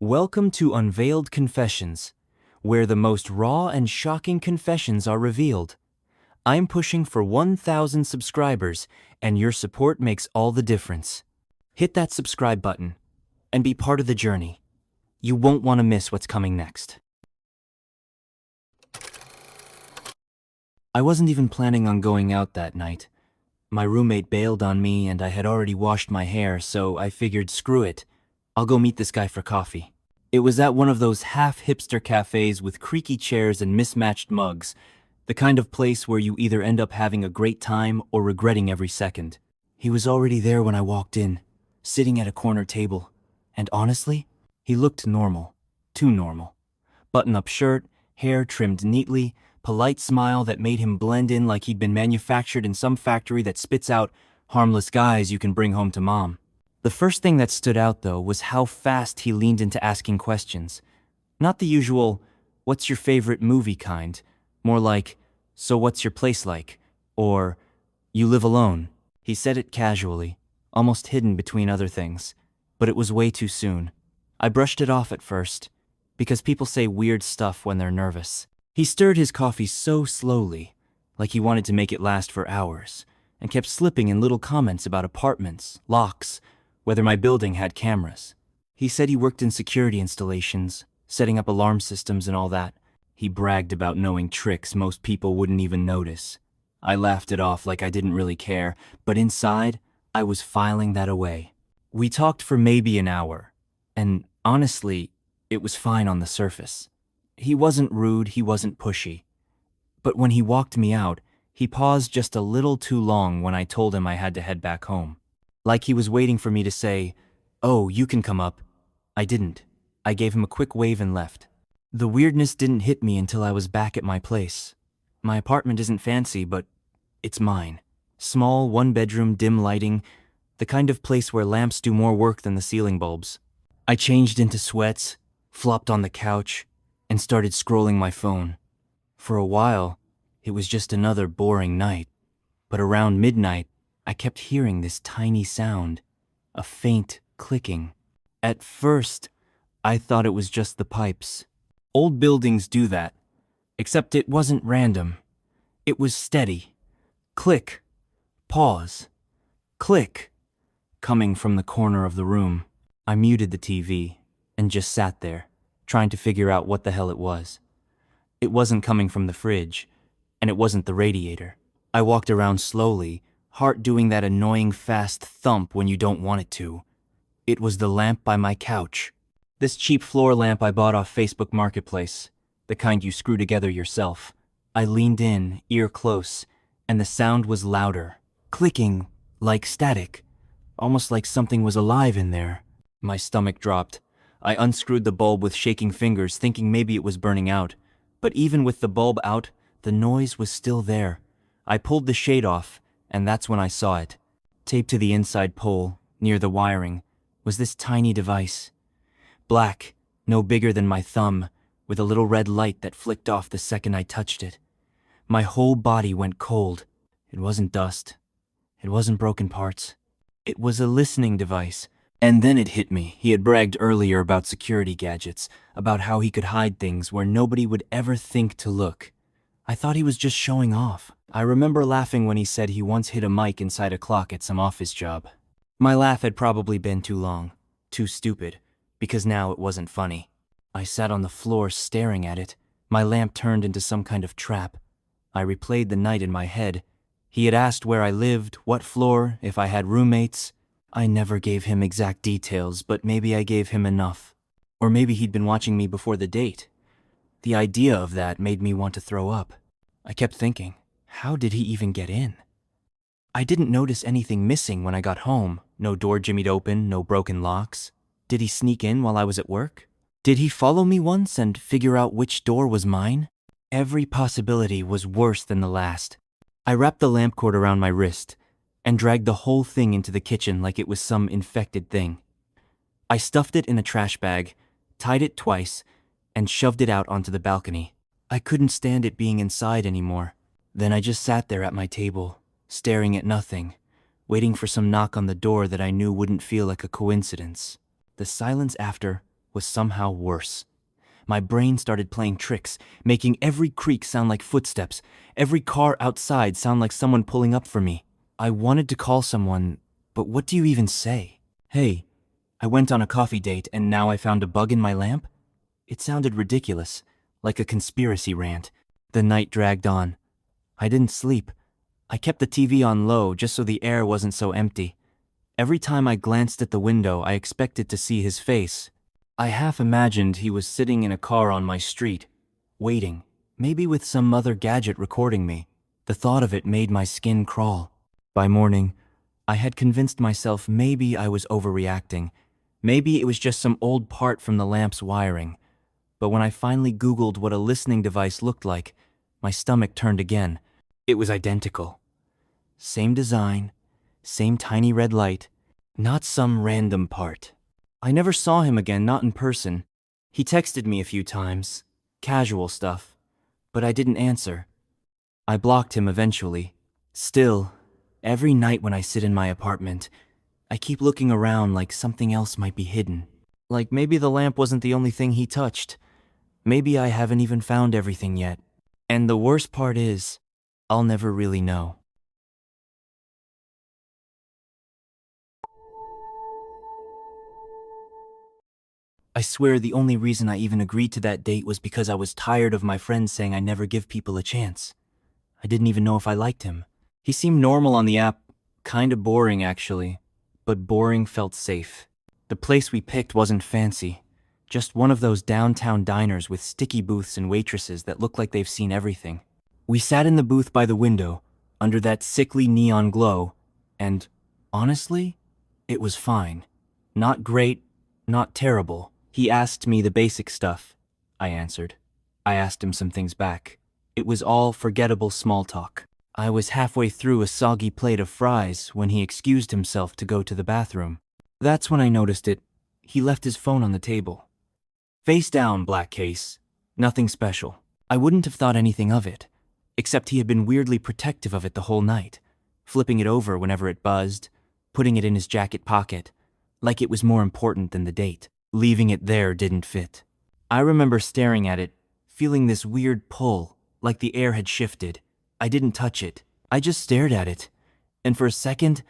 Welcome to Unveiled Confessions, where the most raw and shocking confessions are revealed. I'm pushing for 1,000 subscribers, and your support makes all the difference. Hit that subscribe button and be part of the journey. You won't want to miss what's coming next. I wasn't even planning on going out that night. My roommate bailed on me and I had already washed my hair, so I figured screw it. I'll go meet this guy for coffee. It was at one of those half-hipster cafes with creaky chairs and mismatched mugs, the kind of place where you either end up having a great time or regretting every second. He was already there when I walked in, sitting at a corner table, and honestly, he looked normal. Too normal. Button-up shirt, hair trimmed neatly, polite smile that made him blend in like he'd been manufactured in some factory that spits out harmless guys you can bring home to mom. The first thing that stood out, though, was how fast he leaned into asking questions. Not the usual, what's your favorite movie kind, more like, so what's your place like? Or, you live alone. He said it casually, almost hidden between other things, but it was way too soon. I brushed it off at first, because people say weird stuff when they're nervous. He stirred his coffee so slowly, like he wanted to make it last for hours, and kept slipping in little comments about apartments, locks, whether my building had cameras. He said he worked in security installations, setting up alarm systems and all that. He bragged about knowing tricks most people wouldn't even notice. I laughed it off like I didn't really care, but inside, I was filing that away. We talked for maybe an hour, and honestly, it was fine on the surface. He wasn't rude, he wasn't pushy. But when he walked me out, he paused just a little too long when I told him I had to head back home. Like he was waiting for me to say, "Oh, you can come up." I didn't. I gave him a quick wave and left. The weirdness didn't hit me until I was back at my place. My apartment isn't fancy, but it's mine. Small, one-bedroom, dim lighting, the kind of place where lamps do more work than the ceiling bulbs. I changed into sweats, flopped on the couch, and started scrolling my phone. For a while, it was just another boring night. But around midnight, I kept hearing this tiny sound, a faint clicking. At first, I thought it was just the pipes. Old buildings do that, except it wasn't random. It was steady. Click, pause, click, coming from the corner of the room. I muted the TV and just sat there, trying to figure out what the hell it was. It wasn't coming from the fridge, and it wasn't the radiator. I walked around slowly, heart doing that annoying fast thump when you don't want it to. It was the lamp by my couch. This cheap floor lamp I bought off Facebook Marketplace, the kind you screw together yourself. I leaned in, ear close, and the sound was louder, clicking, like static, almost like something was alive in there. My stomach dropped. I unscrewed the bulb with shaking fingers, thinking maybe it was burning out. But even with the bulb out, the noise was still there. I pulled the shade off, and that's when I saw it. Taped to the inside pole, near the wiring, was this tiny device. Black, no bigger than my thumb, with a little red light that flicked off the second I touched it. My whole body went cold. It wasn't dust. It wasn't broken parts. It was a listening device. And then it hit me. He had bragged earlier about security gadgets, about how he could hide things where nobody would ever think to look. I thought he was just showing off. I remember laughing when he said he once hid a mic inside a clock at some office job. My laugh had probably been too long, too stupid, because now it wasn't funny. I sat on the floor staring at it. My lamp turned into some kind of trap. I replayed the night in my head. He had asked where I lived, what floor, if I had roommates. I never gave him exact details, but maybe I gave him enough. Or maybe he'd been watching me before the date. The idea of that made me want to throw up. I kept thinking, how did he even get in? I didn't notice anything missing when I got home. No door jimmied open, no broken locks. Did he sneak in while I was at work? Did he follow me once and figure out which door was mine? Every possibility was worse than the last. I wrapped the lamp cord around my wrist and dragged the whole thing into the kitchen like it was some infected thing. I stuffed it in a trash bag, tied it twice, and shoved it out onto the balcony. I couldn't stand it being inside anymore. Then I just sat there at my table, staring at nothing, waiting for some knock on the door that I knew wouldn't feel like a coincidence. The silence after was somehow worse. My brain started playing tricks, making every creak sound like footsteps, every car outside sound like someone pulling up for me. I wanted to call someone, but what do you even say? Hey, I went on a coffee date and now I found a bug in my lamp? It sounded ridiculous, like a conspiracy rant. The night dragged on. I didn't sleep. I kept the TV on low just so the air wasn't so empty. Every time I glanced at the window, I expected to see his face. I half imagined he was sitting in a car on my street, waiting, maybe with some other gadget recording me. The thought of it made my skin crawl. By morning, I had convinced myself maybe I was overreacting. Maybe it was just some old part from the lamp's wiring. But when I finally Googled what a listening device looked like, my stomach turned again. It was identical. Same design, same tiny red light, not some random part. I never saw him again, not in person. He texted me a few times, casual stuff, but I didn't answer. I blocked him eventually. Still, every night when I sit in my apartment, I keep looking around like something else might be hidden. Like maybe the lamp wasn't the only thing he touched. Maybe I haven't even found everything yet. And the worst part is, I'll never really know. I swear the only reason I even agreed to that date was because I was tired of my friends saying I never give people a chance. I didn't even know if I liked him. He seemed normal on the app, kinda boring actually, but boring felt safe. The place we picked wasn't fancy, just one of those downtown diners with sticky booths and waitresses that look like they've seen everything. We sat in the booth by the window, under that sickly neon glow, and honestly, it was fine. Not great, not terrible. He asked me the basic stuff. I answered. I asked him some things back. It was all forgettable small talk. I was halfway through a soggy plate of fries when he excused himself to go to the bathroom. That's when I noticed it. He left his phone on the table. Face down, black case. Nothing special. I wouldn't have thought anything of it, except he had been weirdly protective of it the whole night, flipping it over whenever it buzzed, putting it in his jacket pocket, like it was more important than the date. Leaving it there didn't fit. I remember staring at it, feeling this weird pull, like the air had shifted. I didn't touch it. I just stared at it. And for a second,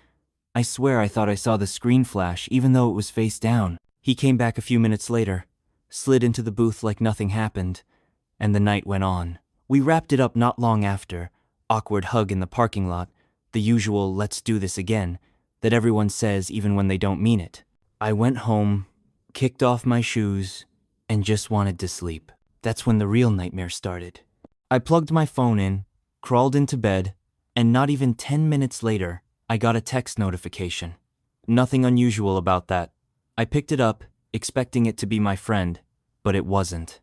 I swear I thought I saw the screen flash, even though it was face down. He came back a few minutes later, slid into the booth like nothing happened, and the night went on. We wrapped it up not long after, awkward hug in the parking lot, the usual let's do this again, that everyone says even when they don't mean it. I went home, kicked off my shoes, and just wanted to sleep. That's when the real nightmare started. I plugged my phone in, crawled into bed, and not even 10 minutes later, I got a text notification. Nothing unusual about that. I picked it up, expecting it to be my friend, but it wasn't.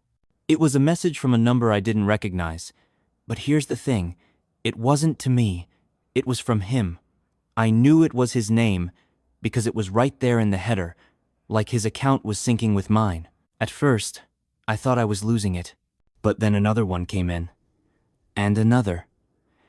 It was a message from a number I didn't recognize. But here's the thing, it wasn't to me, it was from him. I knew it was his name, because it was right there in the header, like his account was syncing with mine. At first, I thought I was losing it, but then another one came in. And another.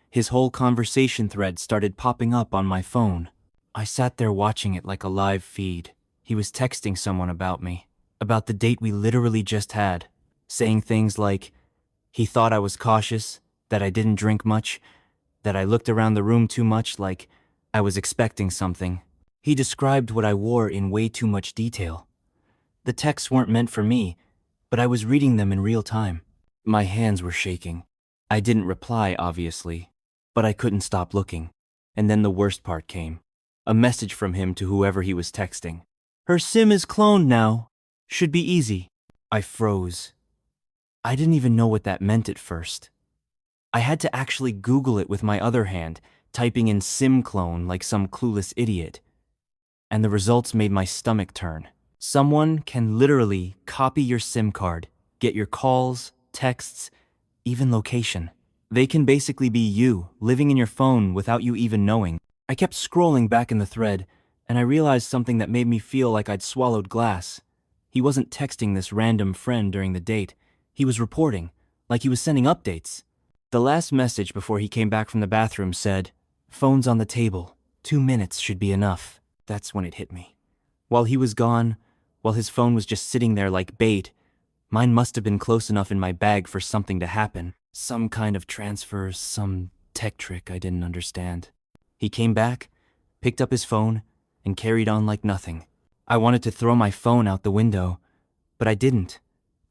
His whole conversation thread started popping up on my phone. I sat there watching it like a live feed. He was texting someone about me, about the date we literally just had, saying things like, he thought I was cautious, that I didn't drink much, that I looked around the room too much like I was expecting something. He described what I wore in way too much detail. The texts weren't meant for me, but I was reading them in real time. My hands were shaking. I didn't reply, obviously, but I couldn't stop looking. And then the worst part came. A message from him to whoever he was texting. Her SIM is cloned now. Should be easy. I froze. I didn't even know what that meant at first. I had to actually Google it with my other hand, typing in SIM clone like some clueless idiot. And the results made my stomach turn. Someone can literally copy your SIM card, get your calls, texts, even location. They can basically be you, living in your phone without you even knowing. I kept scrolling back in the thread, and I realized something that made me feel like I'd swallowed glass. He wasn't texting this random friend during the date. He was reporting, like he was sending updates. The last message before he came back from the bathroom said, "Phone's on the table. 2 minutes should be enough." That's when it hit me. While he was gone, while his phone was just sitting there like bait. Mine must have been close enough in my bag for something to happen. Some kind of transfer, some tech trick I didn't understand. He came back, picked up his phone, and carried on like nothing. I wanted to throw my phone out the window, but I didn't.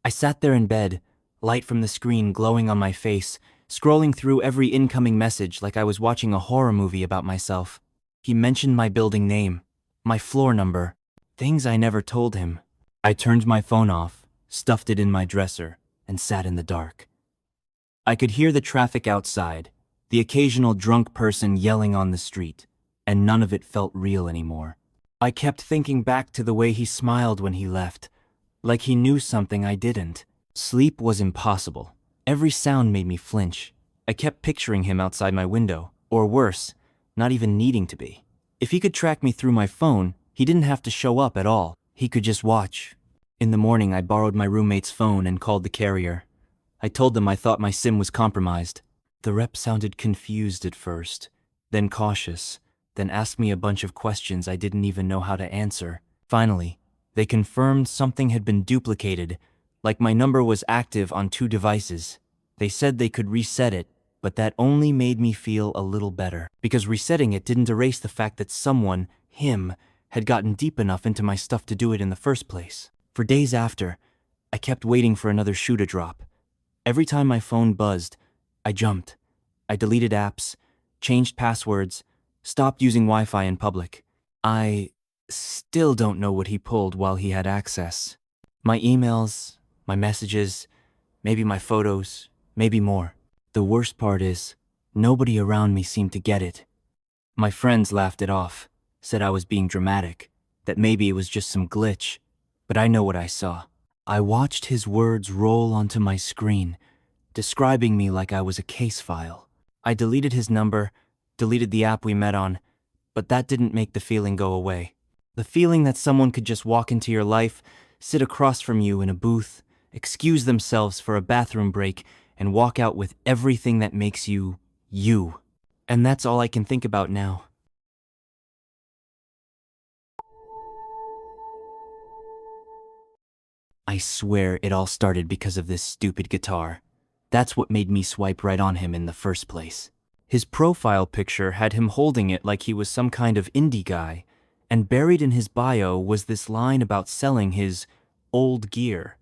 I sat there in bed, light from the screen glowing on my face, scrolling through every incoming message like I was watching a horror movie about myself. He mentioned my building name, my floor number, things I never told him. I turned my phone off, stuffed it in my dresser, and sat in the dark. I could hear the traffic outside, the occasional drunk person yelling on the street, and none of it felt real anymore. I kept thinking back to the way he smiled when he left, like he knew something I didn't. Sleep was impossible. Every sound made me flinch. I kept picturing him outside my window, or worse, not even needing to be. If he could track me through my phone, he didn't have to show up at all. He could just watch. In the morning, I borrowed my roommate's phone and called the carrier. I told them I thought my SIM was compromised. The rep sounded confused at first, then cautious, then asked me a bunch of questions I didn't even know how to answer. Finally, they confirmed something had been duplicated, like my number was active on 2 devices. They said they could reset it, but that only made me feel a little better, because resetting it didn't erase the fact that someone, him, had gotten deep enough into my stuff to do it in the first place. For days after, I kept waiting for another shoe to drop. Every time my phone buzzed, I jumped. I deleted apps, changed passwords, stopped using Wi-Fi in public. I still don't know what he pulled while he had access. My emails, my messages, maybe my photos, maybe more. The worst part is, nobody around me seemed to get it. My friends laughed it off, said I was being dramatic, that maybe it was just some glitch, but I know what I saw. I watched his words roll onto my screen, describing me like I was a case file. I deleted his number, deleted the app we met on, but that didn't make the feeling go away. The feeling that someone could just walk into your life, sit across from you in a booth, excuse themselves for a bathroom break, and walk out with everything that makes you, you. And that's all I can think about now. I swear it all started because of this stupid guitar. That's what made me swipe right on him in the first place. His profile picture had him holding it like he was some kind of indie guy, and buried in his bio was this line about selling his old gear.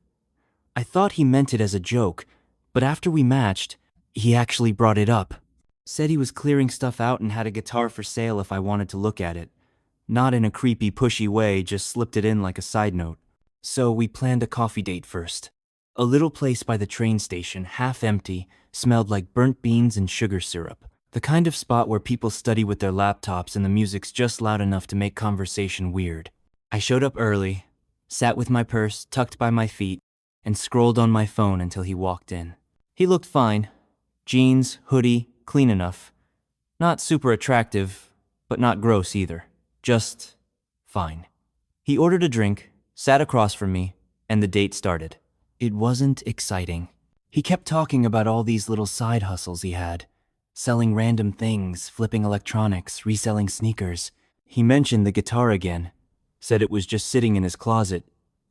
I thought he meant it as a joke, but after we matched, he actually brought it up. Said he was clearing stuff out and had a guitar for sale if I wanted to look at it. Not in a creepy, pushy way, just slipped it in like a side note. So we planned a coffee date first. A little place by the train station, half empty, smelled like burnt beans and sugar syrup. The kind of spot where people study with their laptops and the music's just loud enough to make conversation weird. I showed up early, sat with my purse tucked by my feet, and scrolled on my phone until he walked in. He looked fine. Jeans, hoodie, clean enough. Not super attractive, but not gross either. Just fine. He ordered a drink, sat across from me, and the date started. It wasn't exciting. He kept talking about all these little side hustles he had. Selling random things, flipping electronics, reselling sneakers. He mentioned the guitar again, said it was just sitting in his closet,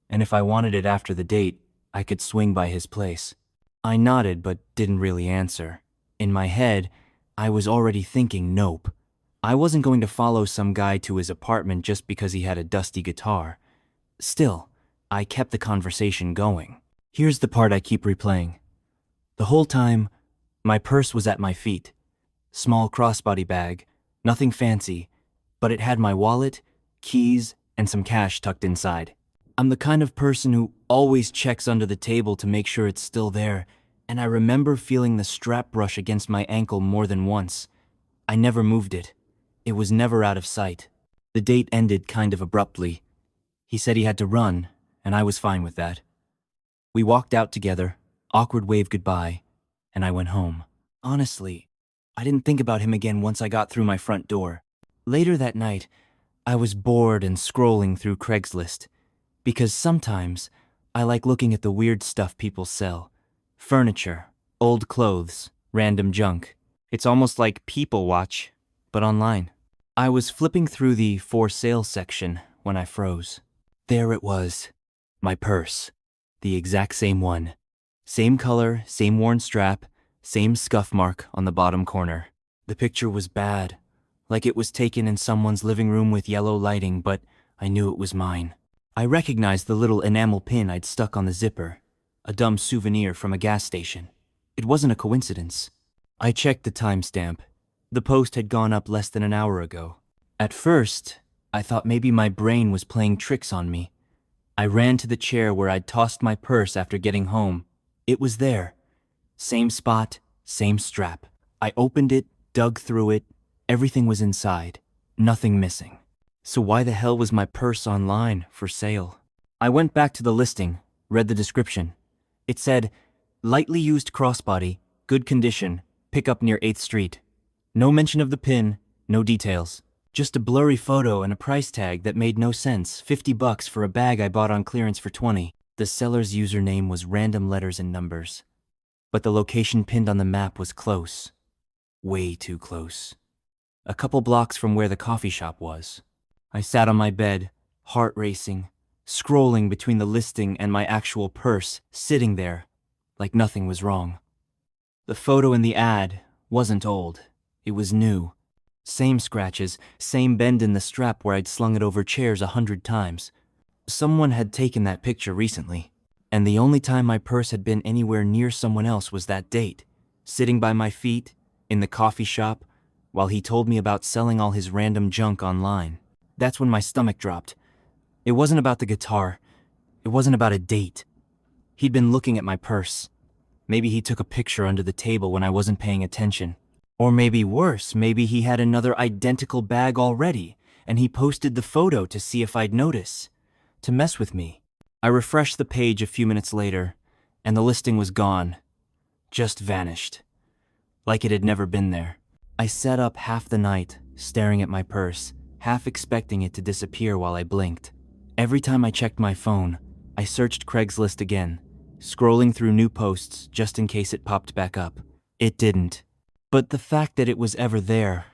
and if I wanted it after the date, I could swing by his place. I nodded but didn't really answer. In my head, I was already thinking nope. I wasn't going to follow some guy to his apartment just because he had a dusty guitar. Still, I kept the conversation going. Here's the part I keep replaying. The whole time, my purse was at my feet. Small crossbody bag, nothing fancy, but it had my wallet, keys, and some cash tucked inside. I'm the kind of person who always checks under the table to make sure it's still there, and I remember feeling the strap brush against my ankle more than once. I never moved it. It was never out of sight. The date ended kind of abruptly. He said he had to run, and I was fine with that. We walked out together, awkward wave goodbye, and I went home. Honestly, I didn't think about him again once I got through my front door. Later that night, I was bored and scrolling through Craigslist, because sometimes I like looking at the weird stuff people sell. Furniture, old clothes, random junk. It's almost like People Watch, but online. I was flipping through the for sale section when I froze. There it was. My purse. The exact same one. Same color, same worn strap, same scuff mark on the bottom corner. The picture was bad, like it was taken in someone's living room with yellow lighting, but I knew it was mine. I recognized the little enamel pin I'd stuck on the zipper, a dumb souvenir from a gas station. It wasn't a coincidence. I checked the timestamp. The post had gone up less than an hour ago. At first, I thought maybe my brain was playing tricks on me. I ran to the chair where I'd tossed my purse after getting home. It was there. Same spot, same strap. I opened it, dug through it. Everything was inside. Nothing missing. So why the hell was my purse online for sale? I went back to the listing, read the description. It said, lightly used crossbody, good condition, pick up near 8th Street. No mention of the pin, no details. Just a blurry photo and a price tag that made no sense, $50 for a bag I bought on clearance for $20. The seller's username was random letters and numbers. But the location pinned on the map was close. Way too close. A couple blocks from where the coffee shop was. I sat on my bed, heart racing, scrolling between the listing and my actual purse, sitting there, like nothing was wrong. The photo in the ad wasn't old. It was new. Same scratches, same bend in the strap where I'd slung it over chairs 100 times. Someone had taken that picture recently, and the only time my purse had been anywhere near someone else was that date, sitting by my feet, in the coffee shop, while he told me about selling all his random junk online. That's when my stomach dropped. It wasn't about the guitar. It wasn't about a date. He'd been looking at my purse. Maybe he took a picture under the table when I wasn't paying attention. Or maybe worse, maybe he had another identical bag already, and he posted the photo to see if I'd notice, to mess with me. I refreshed the page a few minutes later, and the listing was gone. Just vanished. Like it had never been there. I sat up half the night, staring at my purse, half expecting it to disappear while I blinked. Every time I checked my phone, I searched Craigslist again, scrolling through new posts just in case it popped back up. It didn't. But the fact that it was ever there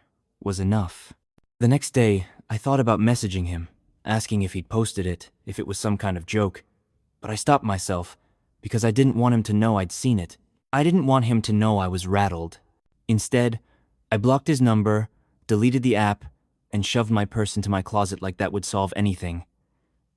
was enough. The next day, I thought about messaging him, asking if he'd posted it, if it was some kind of joke. But I stopped myself, because I didn't want him to know I'd seen it. I didn't want him to know I was rattled. Instead, I blocked his number, deleted the app, and shoved my purse into my closet like that would solve anything.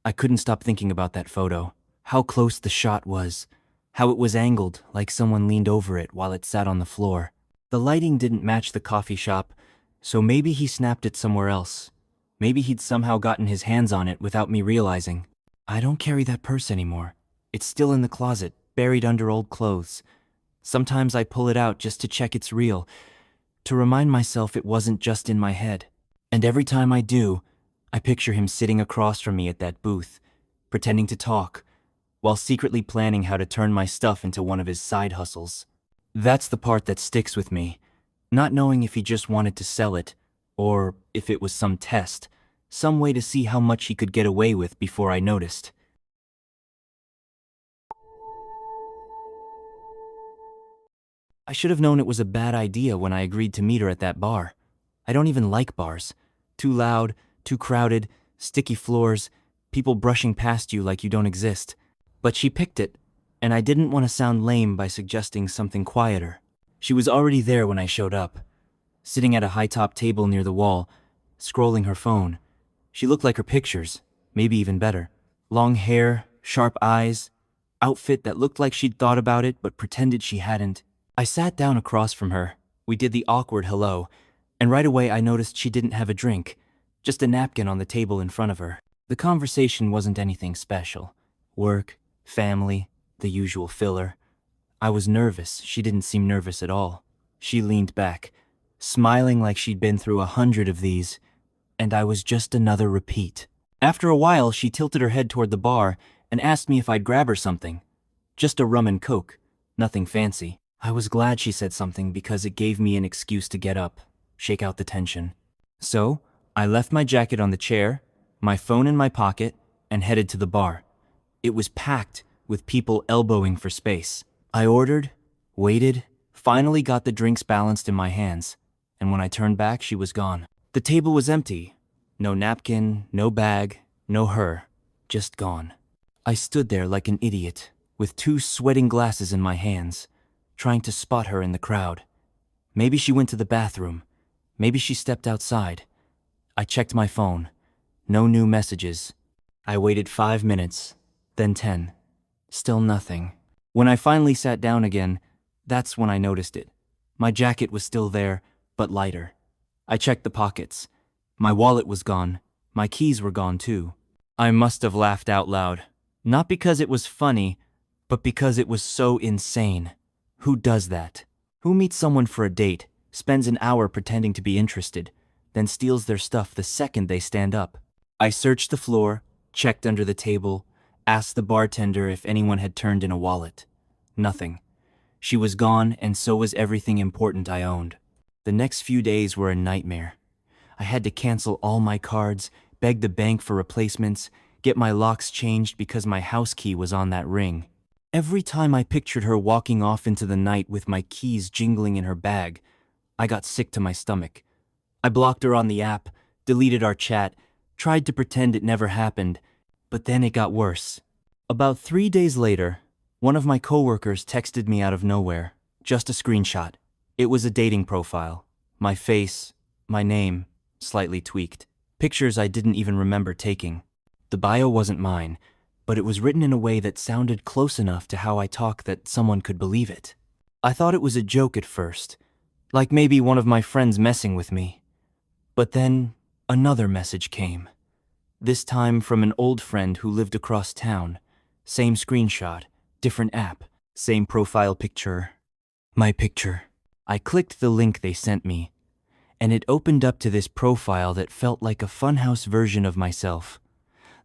I couldn't stop thinking about that photo, how close the shot was, how it was angled like someone leaned over it while it sat on the floor. The lighting didn't match the coffee shop, so maybe he snapped it somewhere else. Maybe he'd somehow gotten his hands on it without me realizing. I don't carry that purse anymore. It's still in the closet, buried under old clothes. Sometimes I pull it out just to check it's real, to remind myself it wasn't just in my head. And every time I do, I picture him sitting across from me at that booth, pretending to talk, while secretly planning how to turn my stuff into one of his side hustles. That's the part that sticks with me, not knowing if he just wanted to sell it, or if it was some test, some way to see how much he could get away with before I noticed. I should have known it was a bad idea when I agreed to meet her at that bar. I don't even like bars. Too loud, too crowded, sticky floors, people brushing past you like you don't exist. But she picked it, and I didn't want to sound lame by suggesting something quieter. She was already there when I showed up, sitting at a high-top table near the wall, scrolling her phone. She looked like her pictures, maybe even better. Long hair, sharp eyes, outfit that looked like she'd thought about it but pretended she hadn't. I sat down across from her. We did the awkward hello, and right away I noticed she didn't have a drink, just a napkin on the table in front of her. The conversation wasn't anything special. Work, family, the usual filler. I was nervous. She didn't seem nervous at all. She leaned back, smiling like she'd been through 100 of these, and I was just another repeat. After a while, she tilted her head toward the bar and asked me if I'd grab her something. Just a rum and coke, nothing fancy. I was glad she said something because it gave me an excuse to get up, shake out the tension. So, I left my jacket on the chair, my phone in my pocket, and headed to the bar. It was packed with people elbowing for space. I ordered, waited, finally got the drinks balanced in my hands, and when I turned back, she was gone. The table was empty. No napkin, no bag, no her. just gone. I stood there like an idiot, with two sweating glasses in my hands, trying to spot her in the crowd. Maybe she went to the bathroom. Maybe she stepped outside. I checked my phone. No new messages. I waited 5 minutes, then 10. Still nothing. When I finally sat down again, that's when I noticed it. My jacket was still there, but lighter. I checked the pockets. My wallet was gone. My keys were gone too. I must have laughed out loud. Not because it was funny, but because it was so insane. Who does that? Who meets someone for a date, spends an hour pretending to be interested, then steals their stuff the second they stand up? I searched the floor, checked under the table, asked the bartender if anyone had turned in a wallet. Nothing. She was gone, and so was everything important I owned. The next few days were a nightmare. I had to cancel all my cards, beg the bank for replacements, get my locks changed because my house key was on that ring. Every time I pictured her walking off into the night with my keys jingling in her bag, I got sick to my stomach. I blocked her on the app, deleted our chat, tried to pretend it never happened, but then it got worse. About 3 days later, one of my coworkers texted me out of nowhere, just a screenshot. It was a dating profile. My face, my name, slightly tweaked. Pictures I didn't even remember taking. The bio wasn't mine, but it was written in a way that sounded close enough to how I talk that someone could believe it. I thought it was a joke at first, like maybe one of my friends messing with me. But then another message came. This time from an old friend who lived across town. Same screenshot, different app, same profile picture. My picture. I clicked the link they sent me, and it opened up to this profile that felt like a funhouse version of myself.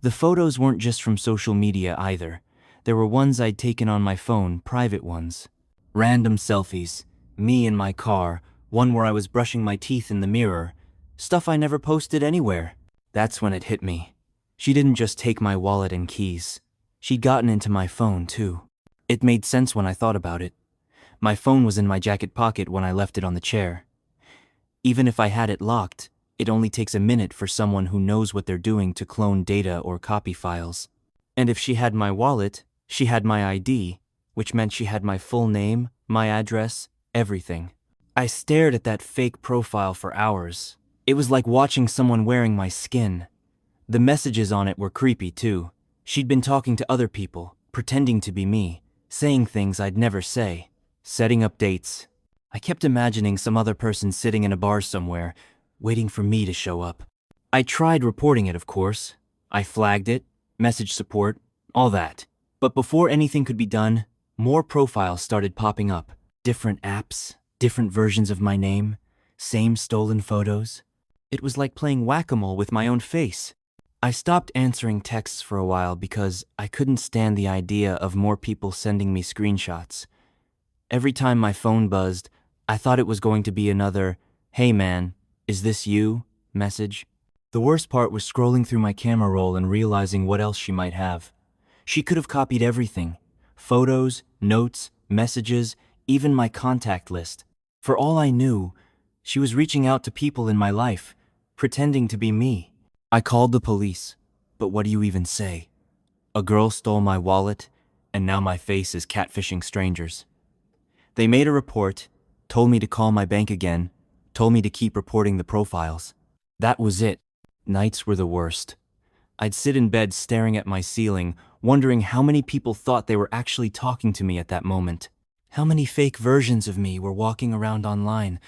The photos weren't just from social media either. There were ones I'd taken on my phone, private ones. Random selfies, me in my car, one where I was brushing my teeth in the mirror, stuff I never posted anywhere. That's when it hit me. She didn't just take my wallet and keys. She'd gotten into my phone too. It made sense when I thought about it. My phone was in my jacket pocket when I left it on the chair. Even if I had it locked, it only takes a minute for someone who knows what they're doing to clone data or copy files. And if she had my wallet, she had my ID, which meant she had my full name, my address, everything. I stared at that fake profile for hours. It was like watching someone wearing my skin. The messages on it were creepy too. She'd been talking to other people, pretending to be me, saying things I'd never say, setting up dates. I kept imagining some other person sitting in a bar somewhere, waiting for me to show up. I tried reporting it, of course. I flagged it, messaged support, all that. But before anything could be done, more profiles started popping up. Different apps, different versions of my name, same stolen photos. It was like playing whack-a-mole with my own face. I stopped answering texts for a while because I couldn't stand the idea of more people sending me screenshots. Every time my phone buzzed, I thought it was going to be another, "Hey man, is this you?" message. The worst part was scrolling through my camera roll and realizing what else she might have. She could have copied everything. Photos, notes, messages, even my contact list. For all I knew, she was reaching out to people in my life, pretending to be me. I called the police, but what do you even say? A girl stole my wallet, and now my face is catfishing strangers. They made a report, told me to call my bank again, told me to keep reporting the profiles. That was it. Nights were the worst. I'd sit in bed staring at my ceiling, wondering how many people thought they were actually talking to me at that moment. How many fake versions of me were walking around online,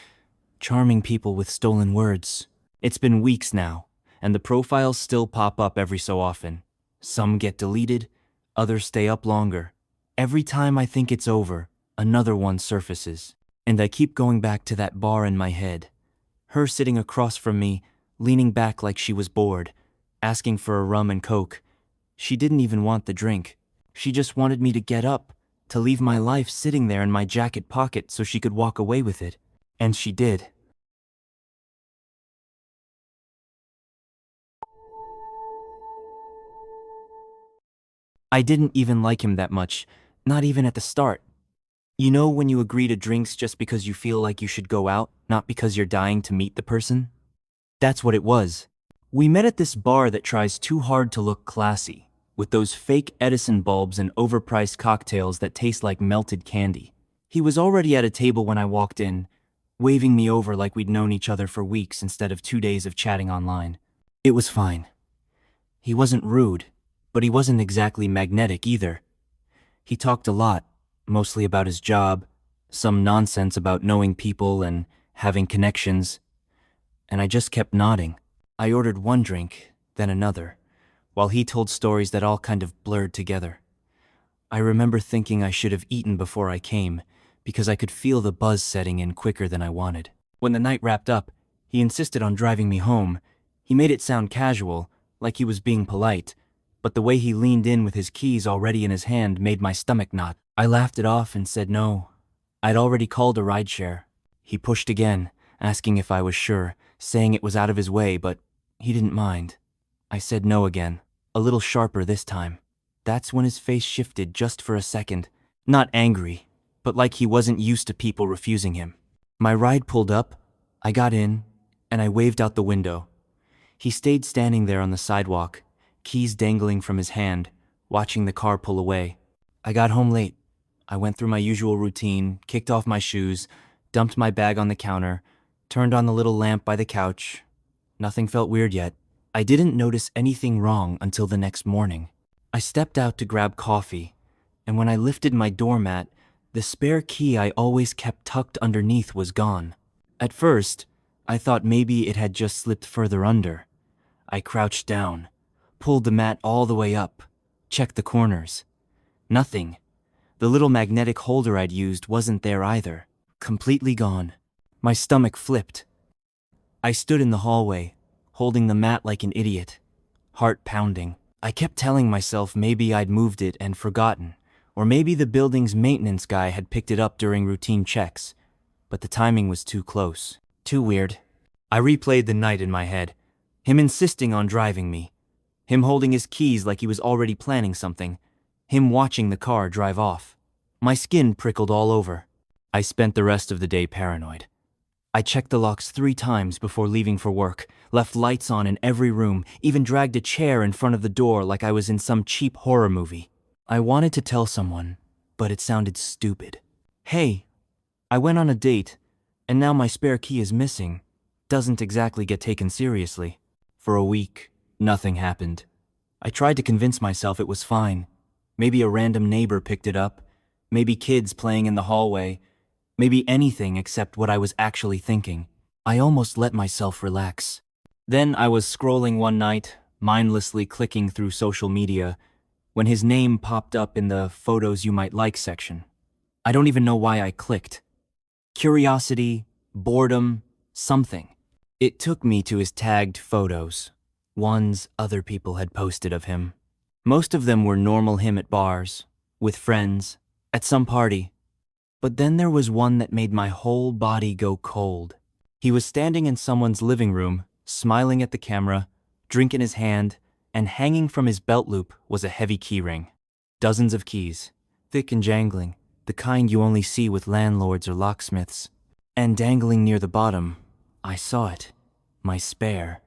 charming people with stolen words. It's been weeks now, and the profiles still pop up every so often. Some get deleted, others stay up longer. Every time I think it's over, another one surfaces, and I keep going back to that bar in my head. Her sitting across from me, leaning back like she was bored, asking for a rum and coke. She didn't even want the drink. She just wanted me to get up, to leave my life sitting there in my jacket pocket so she could walk away with it. And she did. I didn't even like him that much, not even at the start. You know when you agree to drinks just because you feel like you should go out, not because you're dying to meet the person? That's what it was. We met at this bar that tries too hard to look classy. with those fake Edison bulbs and overpriced cocktails that taste like melted candy. He was already at a table when I walked in, waving me over like we'd known each other for weeks instead of 2 days of chatting online. It was fine. He wasn't rude, but he wasn't exactly magnetic either. He talked a lot, mostly about his job, some nonsense about knowing people and having connections, and I just kept nodding. I ordered one drink, then another, while he told stories that all kind of blurred together. I remember thinking I should have eaten before I came, because I could feel the buzz setting in quicker than I wanted. When the night wrapped up, he insisted on driving me home. He made it sound casual, like he was being polite, but the way he leaned in with his keys already in his hand made my stomach knot. I laughed it off and said no. I'd already called a rideshare. He pushed again, asking if I was sure, saying it was out of his way, but he didn't mind. I said no again, a little sharper this time. That's when his face shifted just for a second. Not angry, but like he wasn't used to people refusing him. My ride pulled up, I got in, and I waved out the window. He stayed standing there on the sidewalk, keys dangling from his hand, watching the car pull away. I got home late. I went through my usual routine, kicked off my shoes, dumped my bag on the counter, turned on the little lamp by the couch. Nothing felt weird yet. I didn't notice anything wrong until the next morning. I stepped out to grab coffee, and when I lifted my doormat, the spare key I always kept tucked underneath was gone. At first, I thought maybe it had just slipped further under. I crouched down, pulled the mat all the way up, checked the corners. Nothing. The little magnetic holder I'd used wasn't there either. Completely gone. My stomach flipped. I stood in the hallway, holding the mat like an idiot, heart pounding. I kept telling myself maybe I'd moved it and forgotten, or maybe the building's maintenance guy had picked it up during routine checks, but the timing was too close. Too weird. I replayed the night in my head, him insisting on driving me, him holding his keys like he was already planning something, him watching the car drive off. My skin prickled all over. I spent the rest of the day paranoid. I checked the locks 3 times before leaving for work, left lights on in every room, even dragged a chair in front of the door like I was in some cheap horror movie. I wanted to tell someone, but it sounded stupid. Hey, I went on a date, and now my spare key is missing. Doesn't exactly get taken seriously. For a week, nothing happened. I tried to convince myself it was fine. Maybe a random neighbor picked it up. Maybe kids playing in the hallway. Maybe anything except what I was actually thinking. I almost let myself relax. Then I was scrolling one night, mindlessly clicking through social media, when his name popped up in the photos you might like section. I don't even know why I clicked. Curiosity, boredom, something. It took me to his tagged photos, ones other people had posted of him. Most of them were normal him at bars, with friends, at some party. But then there was one that made my whole body go cold. He was standing in someone's living room, smiling at the camera, drink in his hand, and hanging from his belt loop was a heavy keyring. Dozens of keys, thick and jangling, the kind you only see with landlords or locksmiths. And dangling near the bottom, I saw it, my spare.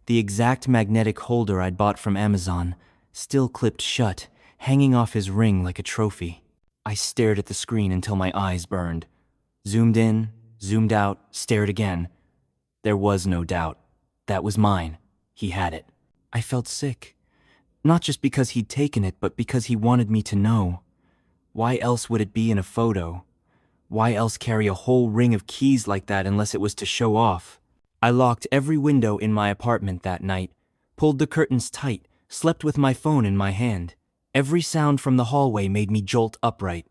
The exact magnetic holder I'd bought from Amazon, still clipped shut, hanging off his ring like a trophy. I stared at the screen until my eyes burned. Zoomed in, zoomed out, stared again. There was no doubt. That was mine. He had it. I felt sick. Not just because he'd taken it, but because he wanted me to know. Why else would it be in a photo? Why else carry a whole ring of keys like that unless it was to show off? I locked every window in my apartment that night, pulled the curtains tight, slept with my phone in my hand. Every sound from the hallway made me jolt upright.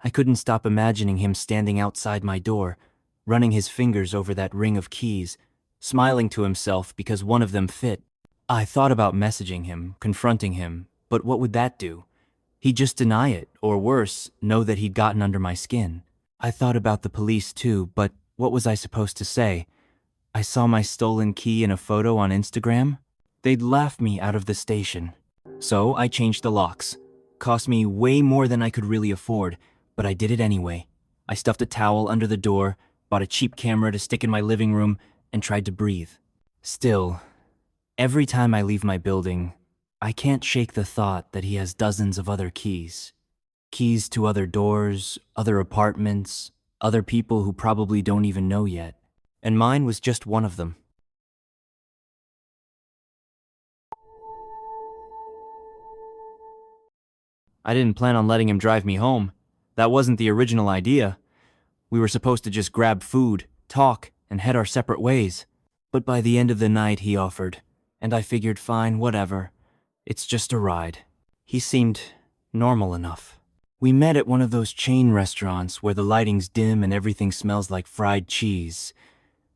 I couldn't stop imagining him standing outside my door, running his fingers over that ring of keys, smiling to himself because one of them fit. I thought about messaging him, confronting him, but what would that do? He'd just deny it, or worse, know that he'd gotten under my skin. I thought about the police too, but what was I supposed to say? I saw my stolen key in a photo on Instagram? They'd laugh me out of the station. So I changed the locks. Cost me way more than I could really afford, but I did it anyway. I stuffed a towel under the door, bought a cheap camera to stick in my living room, and tried to breathe. Still, every time I leave my building, I can't shake the thought that he has dozens of other keys. Keys to other doors, other apartments, other people who probably don't even know yet. And mine was just one of them. I didn't plan on letting him drive me home. That wasn't the original idea. We were supposed to just grab food, talk, and head our separate ways. But by the end of the night, he offered, and I figured, fine, whatever. It's just a ride. He seemed normal enough. We met at one of those chain restaurants where the lighting's dim and everything smells like fried cheese.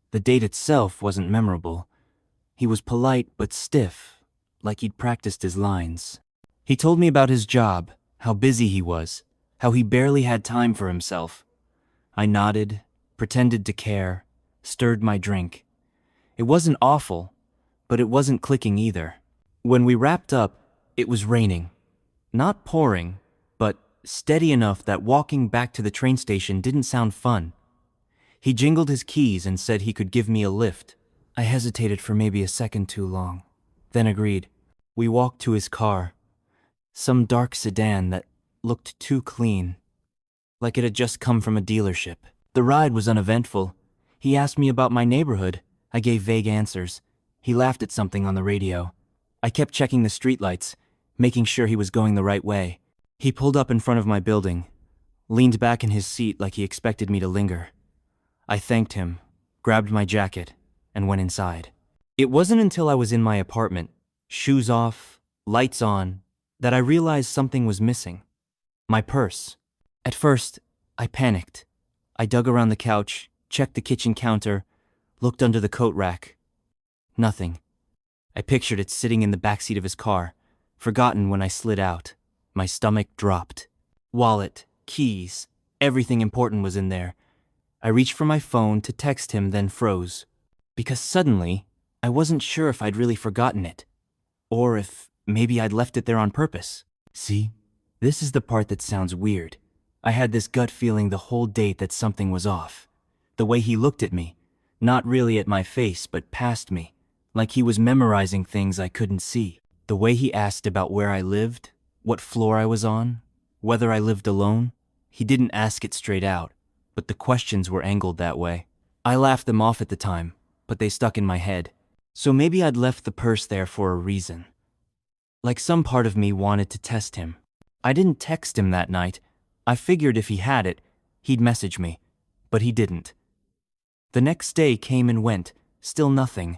The date itself wasn't memorable. He was polite but stiff, like he'd practiced his lines. He told me about his job, how busy he was, how he barely had time for himself. I nodded, pretended to care, stirred my drink. It wasn't awful, but it wasn't clicking either. When we wrapped up, it was raining. Not pouring, but steady enough that walking back to the train station didn't sound fun. He jingled his keys and said he could give me a lift. I hesitated for maybe a second too long, then agreed. We walked to his car. Some dark sedan that looked too clean, like it had just come from a dealership. The ride was uneventful. He asked me about my neighborhood. I gave vague answers. He laughed at something on the radio. I kept checking the streetlights, making sure he was going the right way. He pulled up in front of my building, leaned back in his seat like he expected me to linger. I thanked him, grabbed my jacket, and went inside. It wasn't until I was in my apartment, shoes off, lights on, that I realized something was missing. My purse. At first, I panicked. I dug around the couch, checked the kitchen counter, looked under the coat rack. Nothing. I pictured it sitting in the backseat of his car, forgotten when I slid out. My stomach dropped. Wallet, keys, everything important was in there. I reached for my phone to text him, then froze. Because suddenly, I wasn't sure if I'd really forgotten it, or if maybe I'd left it there on purpose. See, this is the part that sounds weird. I had this gut feeling the whole date that something was off. The way he looked at me, not really at my face, but past me, like he was memorizing things I couldn't see. The way he asked about where I lived, what floor I was on, whether I lived alone. He didn't ask it straight out, but the questions were angled that way. I laughed them off at the time, but they stuck in my head. So maybe I'd left the purse there for a reason. Like some part of me wanted to test him. I didn't text him that night. I figured if he had it, he'd message me, but he didn't. The next day came and went, still nothing.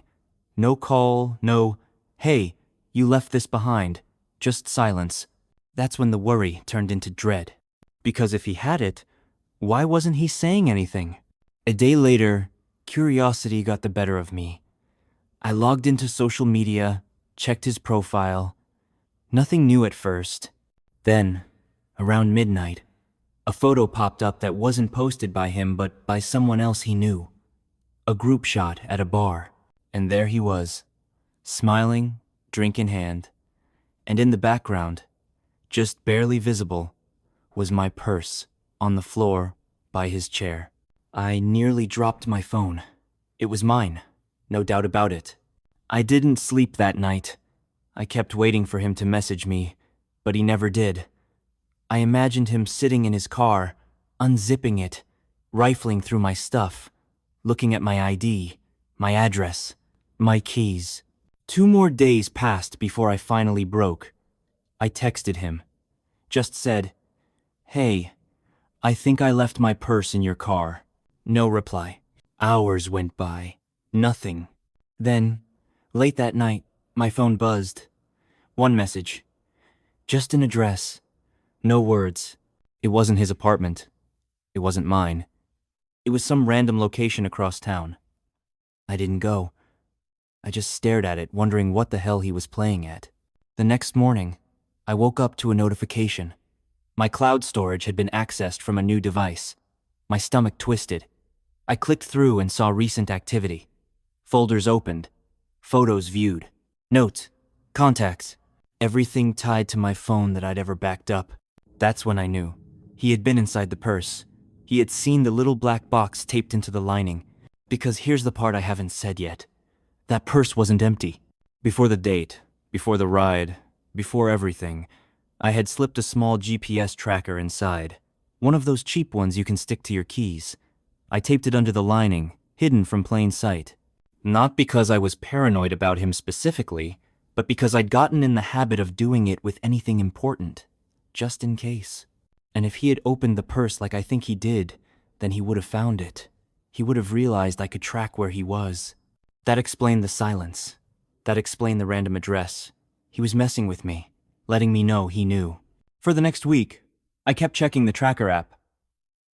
No call, no, hey, you left this behind, just silence. That's when the worry turned into dread. Because if he had it, why wasn't he saying anything? A day later, curiosity got the better of me. I logged into social media, checked his profile. Nothing new at first. Then, around midnight, a photo popped up that wasn't posted by him but by someone else he knew. A group shot at a bar. And there he was, smiling, drink in hand. And in the background, just barely visible, was my purse on the floor by his chair. I nearly dropped my phone. It was mine, no doubt about it. I didn't sleep that night. I kept waiting for him to message me, but he never did. I imagined him sitting in his car, unzipping it, rifling through my stuff, looking at my ID, my address, my keys. 2 more days passed before I finally broke. I texted him. Just said, "Hey, I think I left my purse in your car." No reply. Hours went by. Nothing. Then, late that night, my phone buzzed. One message. Just an address. No words. It wasn't his apartment. It wasn't mine. It was some random location across town. I didn't go. I just stared at it, wondering what the hell he was playing at. The next morning, I woke up to a notification. My cloud storage had been accessed from a new device. My stomach twisted. I clicked through and saw recent activity. Folders opened. Photos viewed. Notes. Contacts. Everything tied to my phone that I'd ever backed up. That's when I knew. He had been inside the purse. He had seen the little black box taped into the lining. Because here's the part I haven't said yet. That purse wasn't empty. Before the date, before the ride, Before everything, I had slipped a small GPS tracker inside. One of those cheap ones you can stick to your keys. I taped it under the lining, hidden from plain sight. Not because I was paranoid about him specifically, but because I'd gotten in the habit of doing it with anything important, just in case. And if he had opened the purse like I think he did, then he would have found it. He would have realized I could track where he was. That explained the silence. That explained the random address. He was messing with me, letting me know he knew. For the next week, I kept checking the tracker app.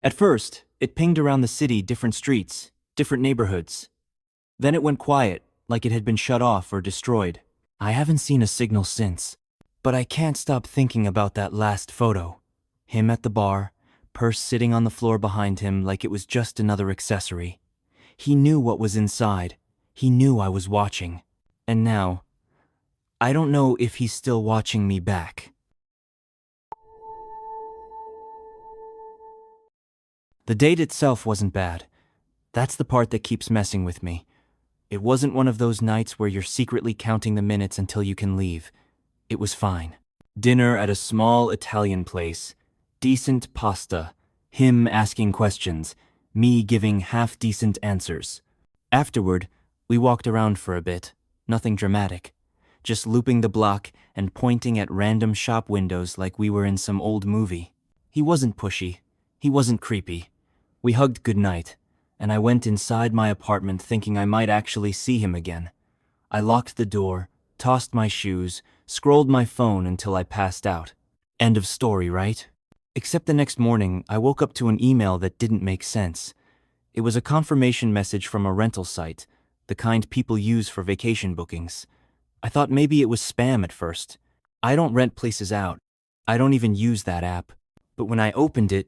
At first, it pinged around the city, different streets, different neighborhoods. Then it went quiet, like it had been shut off or destroyed. I haven't seen a signal since, but I can't stop thinking about that last photo. Him at the bar, purse sitting on the floor behind him like it was just another accessory. He knew what was inside. He knew I was watching. And now, I don't know if he's still watching me back. The date itself wasn't bad. That's the part that keeps messing with me. It wasn't one of those nights where you're secretly counting the minutes until you can leave. It was fine. Dinner at a small Italian place. Decent pasta. Him asking questions. Me giving half-decent answers. Afterward, we walked around for a bit. Nothing dramatic. Just looping the block and pointing at random shop windows like we were in some old movie. He wasn't pushy. He wasn't creepy. We hugged goodnight, and I went inside my apartment thinking I might actually see him again. I locked the door, tossed my shoes, scrolled my phone until I passed out. End of story, right? Except the next morning, I woke up to an email that didn't make sense. It was a confirmation message from a rental site, the kind people use for vacation bookings. I thought maybe it was spam at first. I don't rent places out. I don't even use that app. But when I opened it,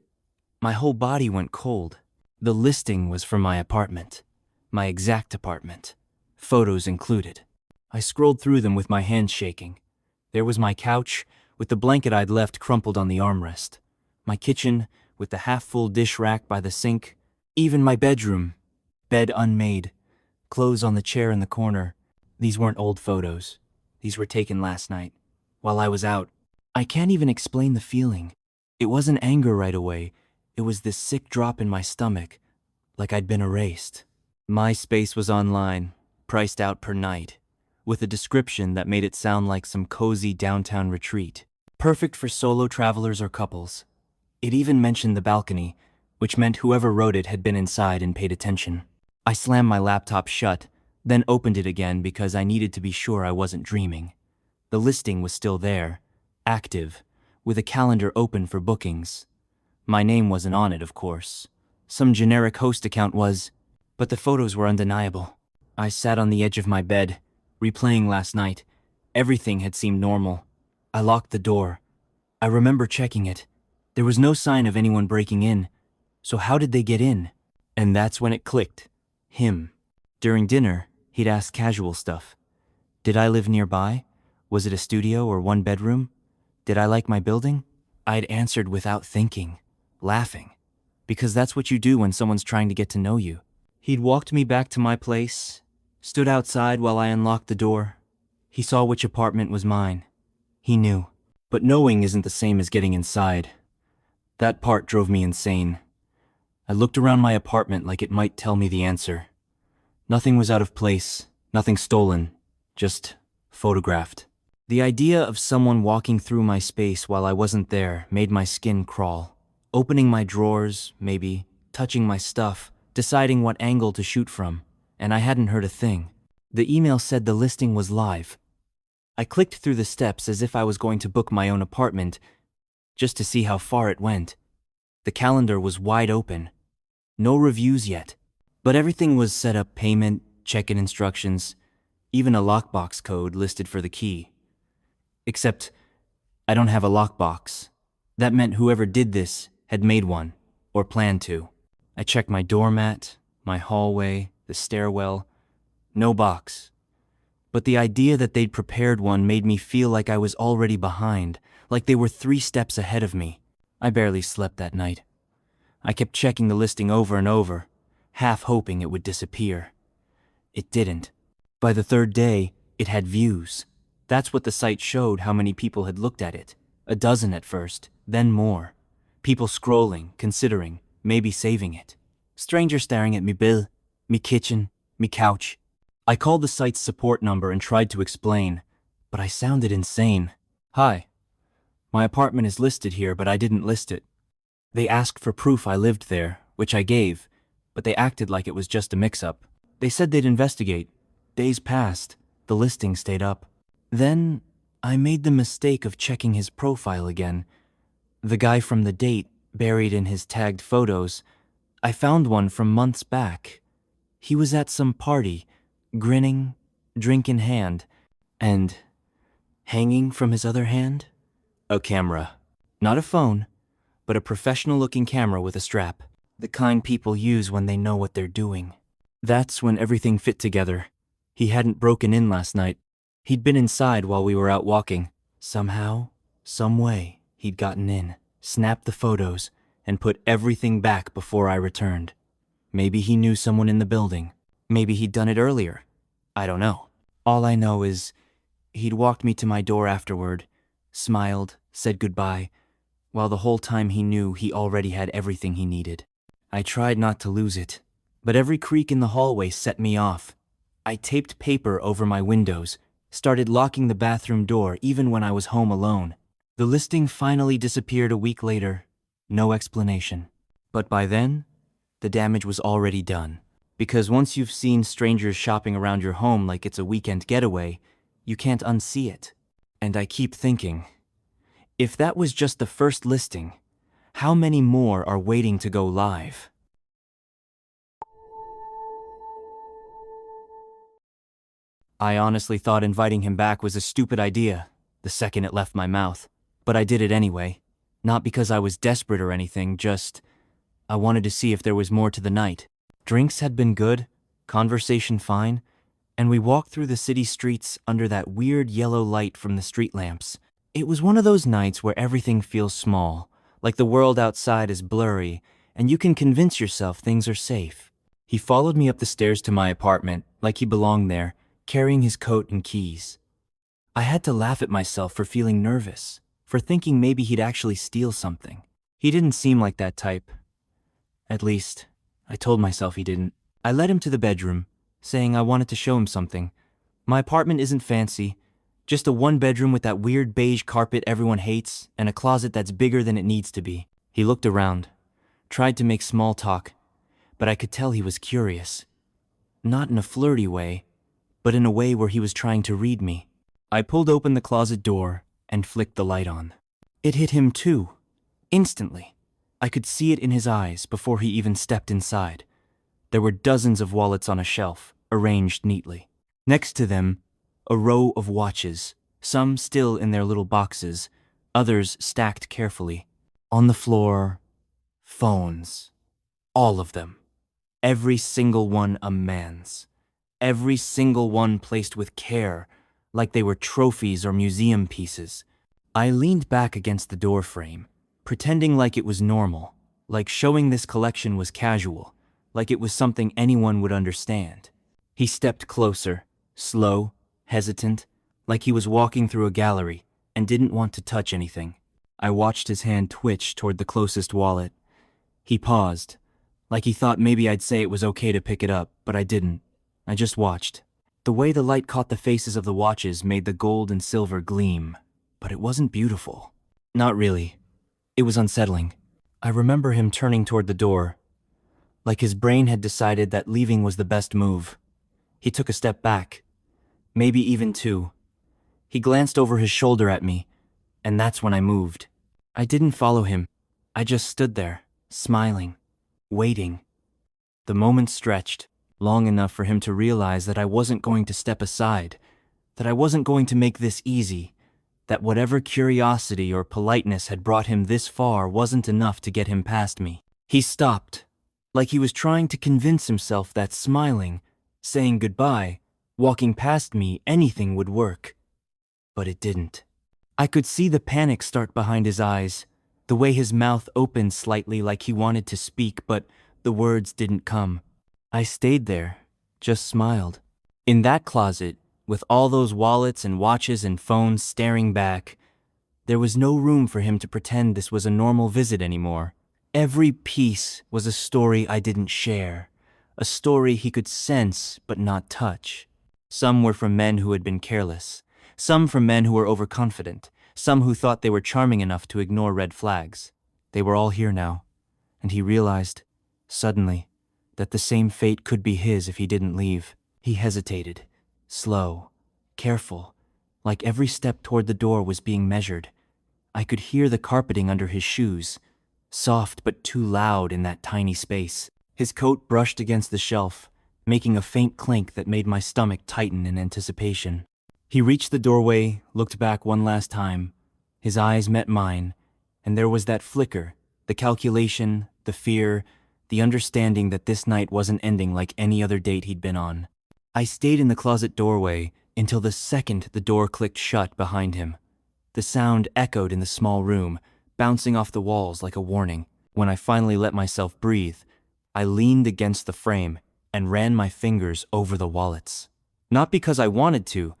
my whole body went cold. The listing was for my apartment. My exact apartment. Photos included. I scrolled through them with my hands shaking. There was my couch, with the blanket I'd left crumpled on the armrest. My kitchen, with the half-full dish rack by the sink. Even my bedroom. Bed unmade. Clothes on the chair in the corner. These weren't old photos. These were taken last night, while I was out. I can't even explain the feeling. It wasn't anger right away. It was this sick drop in my stomach, like I'd been erased. My space was online, priced out per night, with a description that made it sound like some cozy downtown retreat. Perfect for solo travelers or couples. It even mentioned the balcony, which meant whoever wrote it had been inside and paid attention. I slammed my laptop shut, then opened it again because I needed to be sure I wasn't dreaming. The listing was still there, active, with a calendar open for bookings. My name wasn't on it, of course. Some generic host account was, but the photos were undeniable. I sat on the edge of my bed, replaying last night. Everything had seemed normal. I locked the door. I remember checking it. There was no sign of anyone breaking in. So how did they get in? And that's when it clicked. Him. During dinner, he'd ask casual stuff. Did I live nearby? Was it a studio or one bedroom? Did I like my building? I'd answered without thinking. Laughing, because that's what you do when someone's trying to get to know you. He'd walked me back to my place, stood outside while I unlocked the door. He saw which apartment was mine. He knew. But knowing isn't the same as getting inside. That part drove me insane. I looked around my apartment like it might tell me the answer. Nothing was out of place, nothing stolen, just photographed. The idea of someone walking through my space while I wasn't there made my skin crawl. Opening my drawers, maybe, touching my stuff, deciding what angle to shoot from, and I hadn't heard a thing. The email said the listing was live. I clicked through the steps as if I was going to book my own apartment, just to see how far it went. The calendar was wide open. No reviews yet, but everything was set up: payment, check-in instructions, even a lockbox code listed for the key. Except, I don't have a lockbox. That meant whoever did this had made one, or planned to. I checked my doormat, my hallway, the stairwell. No box. But the idea that they'd prepared one made me feel like I was already behind, like they were 3 steps ahead of me. I barely slept that night. I kept checking the listing over and over, half hoping it would disappear. It didn't. By the 3rd day, it had views. That's what the site showed how many people had looked at it. A dozen at first, then more. People scrolling, considering, maybe saving it. Strangers staring at me bill, me kitchen, me couch. I called the site's support number and tried to explain, but I sounded insane. Hi, my apartment is listed here, but I didn't list it. They asked for proof I lived there, which I gave, but they acted like it was just a mix-up. They said they'd investigate. Days passed. The listing stayed up. Then, I made the mistake of checking his profile again. The guy from the date, buried in his tagged photos, I found one from months back. He was at some party, grinning, drink in hand, and hanging from his other hand? A camera. Not a phone, but a professional-looking camera with a strap. The kind people use when they know what they're doing. That's when everything fit together. He hadn't broken in last night. He'd been inside while we were out walking. Somehow, some way, he'd gotten in, snapped the photos, and put everything back before I returned. Maybe he knew someone in the building. Maybe he'd done it earlier. I don't know. All I know is he'd walked me to my door afterward, smiled, said goodbye, while the whole time he knew he already had everything he needed. I tried not to lose it, but every creak in the hallway set me off. I taped paper over my windows, started locking the bathroom door even when I was home alone. The listing finally disappeared a week later. No explanation. But by then, the damage was already done. Because once you've seen strangers shopping around your home like it's a weekend getaway, you can't unsee it. And I keep thinking, if that was just the first listing, how many more are waiting to go live? I honestly thought inviting him back was a stupid idea the second it left my mouth. But I did it anyway. Not because I was desperate or anything, just I wanted to see if there was more to the night. Drinks had been good, conversation fine, and we walked through the city streets under that weird yellow light from the street lamps. It was one of those nights where everything feels small, like the world outside is blurry, and you can convince yourself things are safe. He followed me up the stairs to my apartment, like he belonged there, carrying his coat and keys. I had to laugh at myself for feeling nervous, for thinking maybe he'd actually steal something. He didn't seem like that type. At least, I told myself he didn't. I led him to the bedroom, saying I wanted to show him something. My apartment isn't fancy, just a one-bedroom with that weird beige carpet everyone hates and a closet that's bigger than it needs to be. He looked around, tried to make small talk, but I could tell he was curious. Not in a flirty way, but in a way where he was trying to read me. I pulled open the closet door and flicked the light on. It hit him too, instantly. I could see it in his eyes before he even stepped inside. There were dozens of wallets on a shelf, arranged neatly. Next to them, a row of watches, some still in their little boxes, others stacked carefully. On the floor, phones. All of them. Every single one a man's. Every single one placed with care, like they were trophies or museum pieces. I leaned back against the door frame, pretending like it was normal, like showing this collection was casual, like it was something anyone would understand. He stepped closer, slow, hesitant, like he was walking through a gallery and didn't want to touch anything. I watched his hand twitch toward the closest wallet. He paused, like he thought maybe I'd say it was okay to pick it up, but I didn't. I just watched. The way the light caught the faces of the watches made the gold and silver gleam, but it wasn't beautiful. Not really. It was unsettling. I remember him turning toward the door, like his brain had decided that leaving was the best move. He took a step back, maybe even two. He glanced over his shoulder at me, and that's when I moved. I didn't follow him. I just stood there, smiling, waiting. The moment stretched, long enough for him to realize that I wasn't going to step aside, that I wasn't going to make this easy, that whatever curiosity or politeness had brought him this far wasn't enough to get him past me. He stopped, like he was trying to convince himself that smiling, saying goodbye, walking past me, anything would work. But it didn't. I could see the panic start behind his eyes, the way his mouth opened slightly like he wanted to speak, but the words didn't come. I stayed there, just smiled. In that closet, with all those wallets and watches and phones staring back. There was no room for him to pretend this was a normal visit anymore. Every piece was a story I didn't share, a story he could sense but not touch. Some were from men who had been careless, some from men who were overconfident, some who thought they were charming enough to ignore red flags. They were all here now, and he realized, suddenly, that the same fate could be his if he didn't leave. He hesitated, slow, careful, like every step toward the door was being measured. I could hear the carpeting under his shoes, soft but too loud in that tiny space. His coat brushed against the shelf, making a faint clink that made my stomach tighten in anticipation. He reached the doorway, looked back one last time. His eyes met mine, and there was that flicker, the calculation, the fear, the understanding that this night wasn't ending like any other date he'd been on. I stayed in the closet doorway until the second the door clicked shut behind him. The sound echoed in the small room, bouncing off the walls like a warning. When I finally let myself breathe, I leaned against the frame and ran my fingers over the wallets. Not because I wanted to,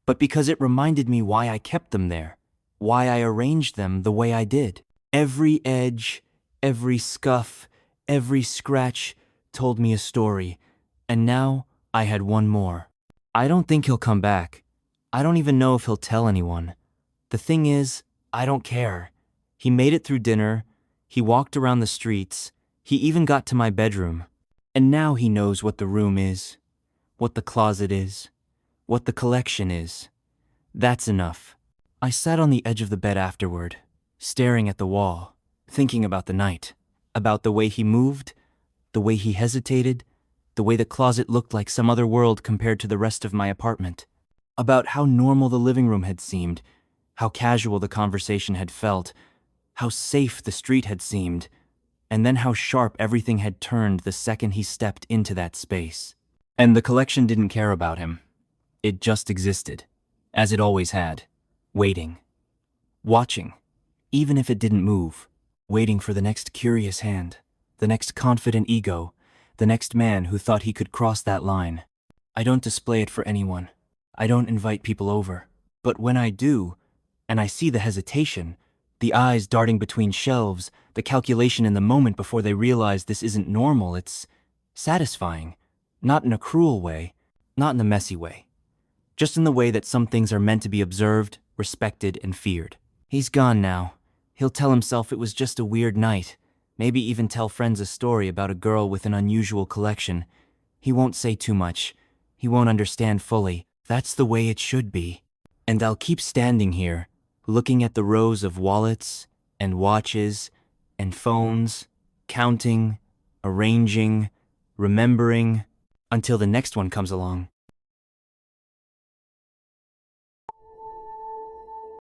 but because it reminded me why I kept them there, why I arranged them the way I did. Every edge, every scuff, every scratch told me a story, and now I had one more. I don't think he'll come back. I don't even know if he'll tell anyone. The thing is, I don't care. He made it through dinner, he walked around the streets, he even got to my bedroom. And now he knows what the room is, what the closet is, what the collection is. That's enough. I sat on the edge of the bed afterward, staring at the wall, thinking about the night, about the way he moved, the way he hesitated, the way the closet looked like some other world compared to the rest of my apartment, about how normal the living room had seemed, how casual the conversation had felt, how safe the street had seemed, and then how sharp everything had turned the second he stepped into that space. And the collection didn't care about him. It just existed, as it always had, waiting, watching, even if it didn't move, waiting for the next curious hand, the next confident ego, the next man who thought he could cross that line. I don't display it for anyone. I don't invite people over. But when I do, and I see the hesitation, the eyes darting between shelves, the calculation in the moment before they realize this isn't normal, it's satisfying. Not in a cruel way, not in a messy way. Just in the way that some things are meant to be observed, respected, and feared. He's gone now. He'll tell himself it was just a weird night. Maybe even tell friends a story about a girl with an unusual collection. He won't say too much. He won't understand fully. That's the way it should be. And I'll keep standing here, looking at the rows of wallets and watches and phones, counting, arranging, remembering, until the next one comes along.